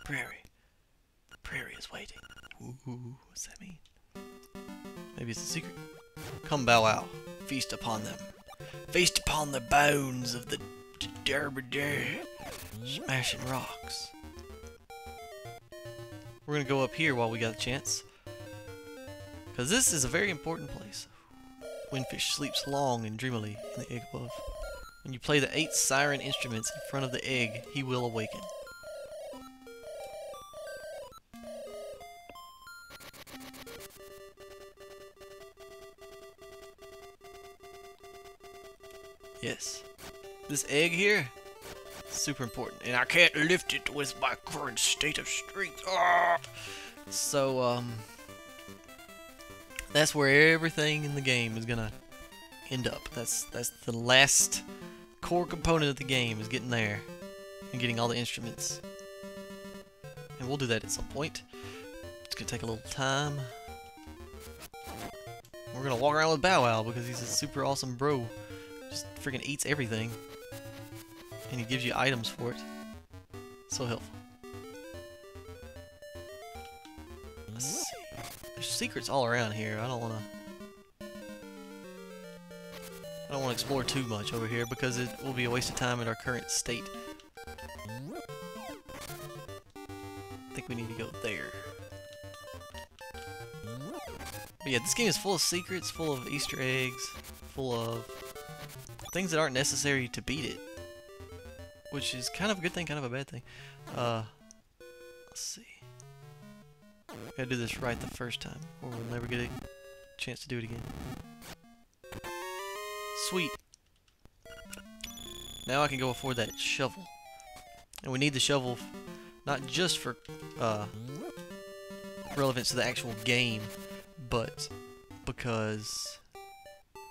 prairie. The prairie is waiting. Ooh, what's that mean? Maybe it's a secret. Come, Bow Wow. Feast upon them. Feast upon the bones of the Derby smashing rocks. We're gonna go up here while we got a chance, because this is a very important place. Windfish sleeps long and dreamily in the egg above. When you play the 8 siren instruments in front of the egg, he will awaken. Yes. This egg here, super important. And I can't lift it with my current state of strength. Ah! So, that's where everything in the game is gonna end up. That's the last core component of the game, is getting there and getting all the instruments. And we'll do that at some point. It's gonna take a little time. We're gonna walk around with Bow Wow because he's a super awesome bro. Just freaking eats everything. And he gives you items for it. So helpful. Let's see. There's secrets all around here. I don't wanna explore too much over here because it will be a waste of time in our current state. I think we need to go there. But yeah, this game is full of secrets, full of Easter eggs, full of things that aren't necessary to beat it. Which is kind of a good thing, kind of a bad thing. Let's see. Gotta do this right the first time, or we'll never get a chance to do it again. Sweet. Now I can go afford that shovel. And we need the shovel not just for relevance to the actual game, but because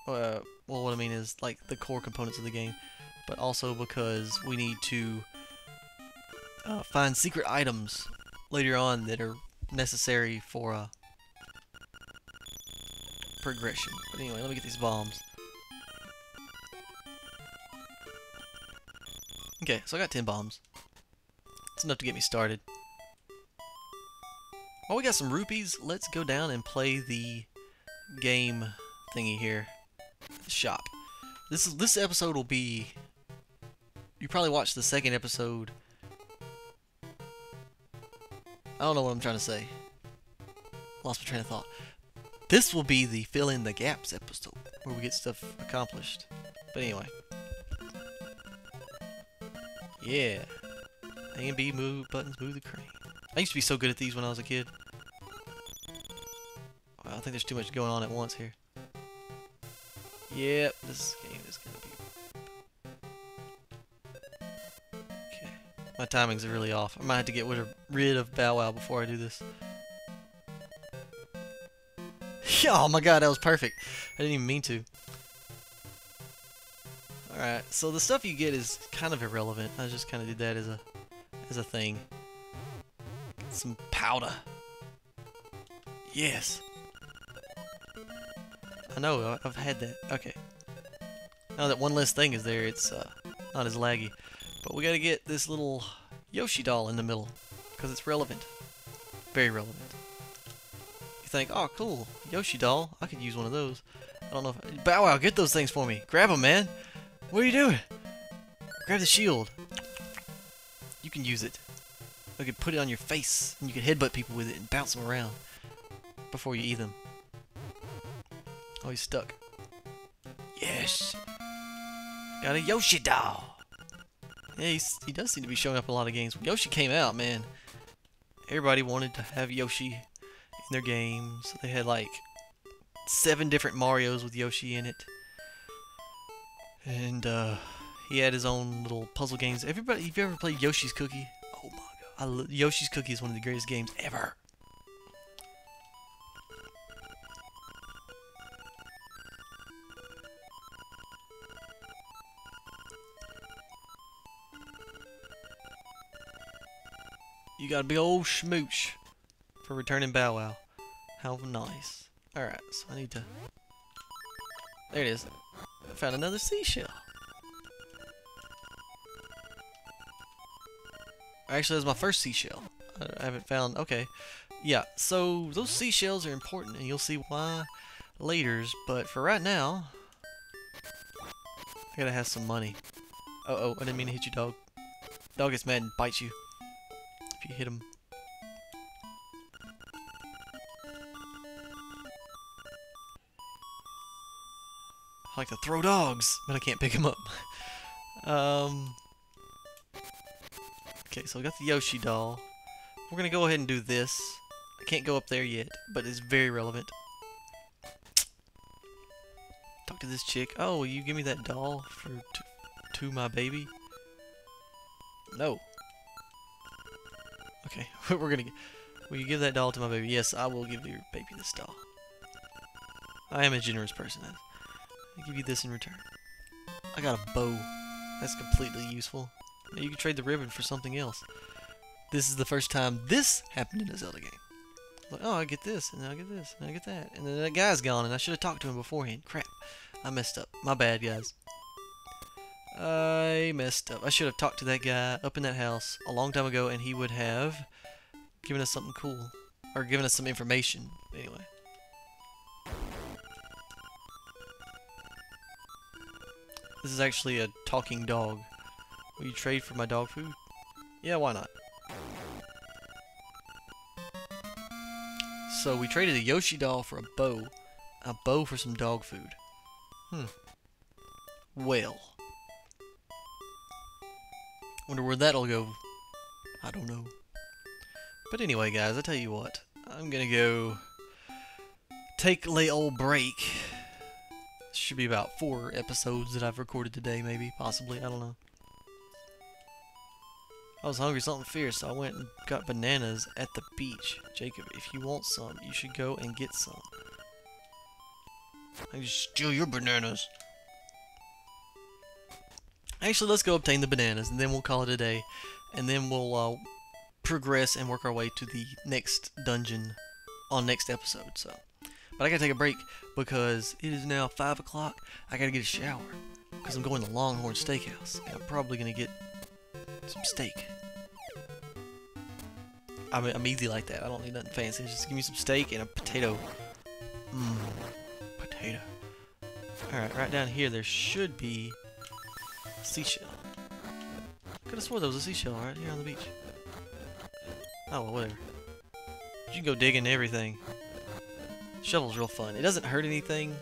well, what I mean is like the core components of the game, but also because we need to find secret items later on that are necessary for progression. But anyway, let me get these bombs. Okay, so I got 10 bombs. It's enough to get me started. While we got some rupees, let's go down and play the game thingy here. The shop. This episode will be... You probably watched the second episode. I don't know what I'm trying to say. Lost my train of thought. This will be the fill in the gaps episode, where we get stuff accomplished. But anyway. Yeah. A and B move buttons move the crane. I used to be so good at these when I was a kid. Wow, I think there's too much going on at once here. Yep, this game is gonna be... Okay. My timings are really off. I might have to get rid of Bow Wow before I do this. Oh my god, that was perfect. I didn't even mean to. Alright, so the stuff you get is kind of irrelevant. I just kind of did that as a thing. Some powder. Yes. I know, I've had that. Okay. Now that one less thing is there, it's not as laggy. But we gotta get this little Yoshi doll in the middle, because it's relevant. Very relevant. You think, oh cool, Yoshi doll, I could use one of those. I don't know if... Bow Wow, get those things for me. Grab them, man. What are you doing? Grab the shield. You can use it. You can put it on your face, and you can headbutt people with it and bounce them around before you eat them. Oh, he's stuck. Yes! Got a Yoshi doll! Yeah, he does seem to be showing up in a lot of games. When Yoshi came out, man, everybody wanted to have Yoshi in their games. They had like 7 different Marios with Yoshi in it. And he had his own little puzzle games. Everybody, have you ever played Yoshi's Cookie? Oh my god, Yoshi's Cookie is one of the greatest games ever. You got a big old schmooch for returning Bow Wow. How nice. Alright, so I need to... There it is. I found another seashell. Actually, that's my first seashell. I haven't found... Okay. Yeah, so those seashells are important, and you'll see why laters. But for right now, I gotta have some money. Uh-oh, I didn't mean to hit you, dog. Dog gets mad and bites you if you hit him. I like to throw dogs, but I can't pick them up. Okay, so we got the Yoshi doll. We're gonna go ahead and do this. I can't go up there yet, but it's very relevant. Talk to this chick. Oh, will you give me that doll for to my baby? No. Okay, we're gonna. Will you give that doll to my baby? Yes, I will give your baby this doll. I am a generous person. I'll give you this in return. I got a bow. That's completely useful. You can trade the ribbon for something else. This is the first time this happened in a Zelda game. Like, oh, I get this, and I get this, and I get that. And then that guy's gone, and I should have talked to him beforehand. Crap. I messed up. My bad, guys. I messed up. I should have talked to that guy up in that house a long time ago, and he would have given us something cool. Or given us some information. Anyway. This is actually a talking dog. Will you trade for my dog food? Yeah, why not? So we traded a Yoshi doll for a bow. A bow for some dog food. Well. Wonder where that'll go. I don't know. But anyway, guys, I tell you what. I'm gonna go take a lay old break. Should be about 4 episodes that I've recorded today, maybe, possibly, I don't know. I was hungry, something fierce, so I went and got bananas at the beach. Jacob, if you want some, you should go and get some. I just steal your bananas. Actually, let's go obtain the bananas, and then we'll call it a day. And then we'll progress and work our way to the next dungeon on next episode, so. But I gotta take a break because it is now 5 o'clock. I gotta get a shower because I'm going to Longhorn Steakhouse. And I'm probably gonna get some steak. I'm easy like that. I don't need nothing fancy. Just give me some steak and a potato. Potato. Alright, right down here there should be a seashell. Could have swore there was a seashell right here on the beach. Oh, well, whatever. You can go digging everything. Shovel's real fun. It doesn't hurt anything,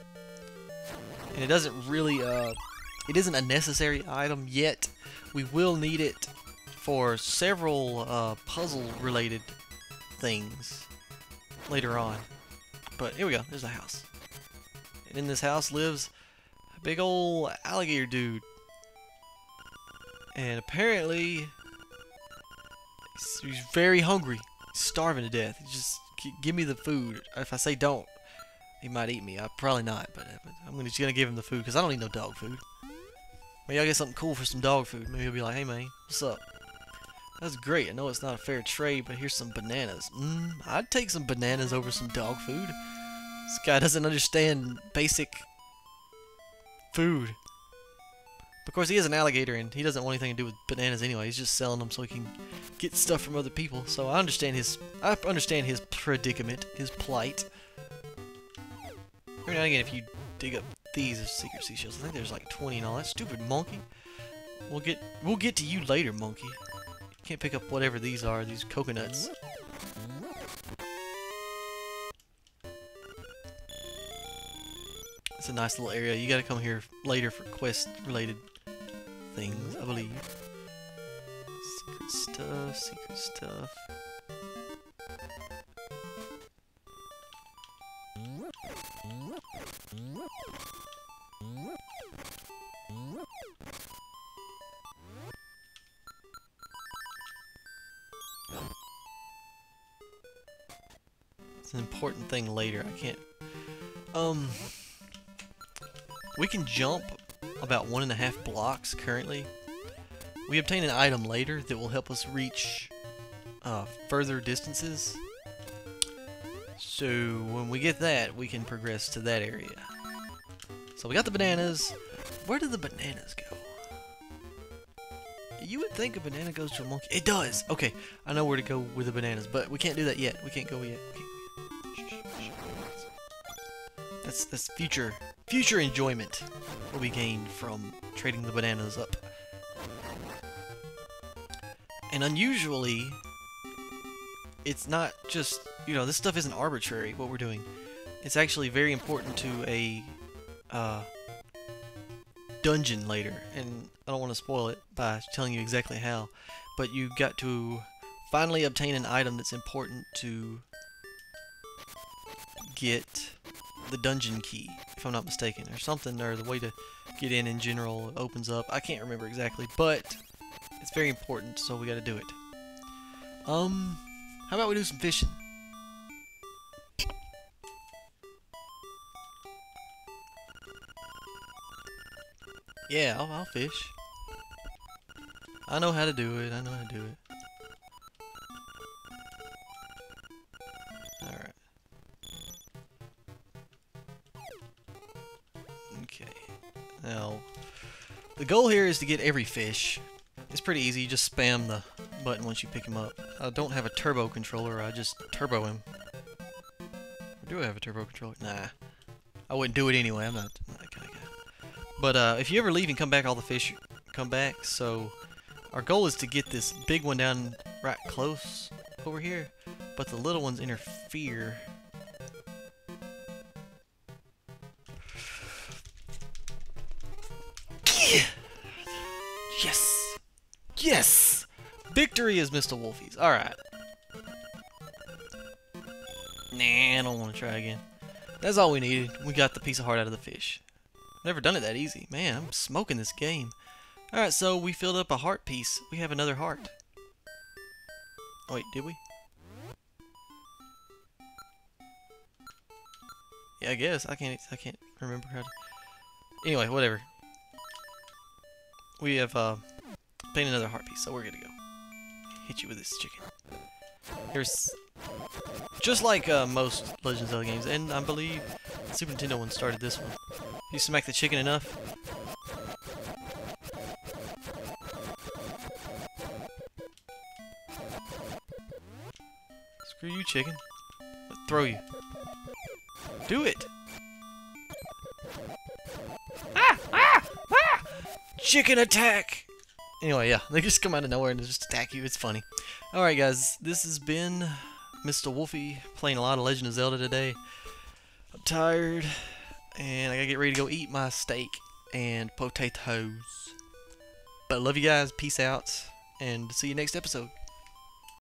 and it doesn't really, it isn't a necessary item yet. We will need it for several puzzle-related things later on. But here we go. There's a house, and in this house lives a big old alligator dude, and apparently he's very hungry. He's starving to death. He's just give me the food. If I say don't, he might eat me. Probably not, but I'm just gonna give him the food because I don't need no dog food. Maybe I'll get something cool for some dog food. Maybe he'll be like, hey man, what's up? That's great. I know it's not a fair trade, but here's some bananas. I'd take some bananas over some dog food. This guy doesn't understand basic food. Of course, he is an alligator, and he doesn't want anything to do with bananas anyway. He's just selling them so he can get stuff from other people. So I understand his predicament, his plight. Every now and again, if you dig up these as secret seashells, I think there's like 20 and all. That stupid monkey. We'll get to you later, monkey. You can't pick up whatever these are. These coconuts. It's a nice little area. You gotta come here later for quest-related things, I believe. Secret stuff, secret stuff. It's an important thing later. I can't. We can jump about 1.5 blocks currently. We obtain an item later that will help us reach further distances. So when we get that, we can progress to that area. So we got the bananas. Where did the bananas go? You would think a banana goes to a monkey. It does! Okay, I know where to go with the bananas, but we can't do that yet. We can't go yet. That's future enjoyment will be gained from trading the bananas up. And unusually, it's not just, you know, this stuff isn't arbitrary, what we're doing. It's actually very important to a dungeon later, and I don't want to spoil it by telling you exactly how, but you got to finally obtain an item that's important to get the dungeon key, if I'm not mistaken, or something, or the way to get in general opens up. I can't remember exactly, but it's very important, so we gotta do it. How about we do some fishing? Yeah, I'll fish. I know how to do it. I know how to do it. Alright. Okay. Now, the goal here is to get every fish. It's pretty easy. You just spam the button once you pick him up. I don't have a turbo controller. I just turbo him. Or do I have a turbo controller? Nah. I wouldn't do it anyway. I'm not that kind of guy. But if you ever leave and come back, all the fish come back. So our goal is to get this big one down right close over here, but the little ones interfere. Yes! Yes! Victory is Mr. Wolfie's. Alright. Nah, I don't want to try again. That's all we needed. We got the piece of heart out of the fish. Never done it that easy. Man, I'm smoking this game. Alright, so we filled up a heart piece. We have another heart. Oh, wait, did we? Yeah, I guess. I can't remember how to... Anyway, whatever. We have obtained another heart piece, so we're gonna go. Hit you with this chicken. Here's... Just like most Legend of Zelda games, and I believe the Super Nintendo one started this one. You smack the chicken enough. Screw you, chicken. I'll throw you. Do it! Ah! Ah! Ah! Chicken attack! Anyway, yeah, they just come out of nowhere and just attack you. It's funny. Alright, guys, this has been Mr. Wolfie playing a lot of Legend of Zelda today. I'm tired, and I gotta get ready to go eat my steak and potatoes. But I love you guys. Peace out, and see you next episode.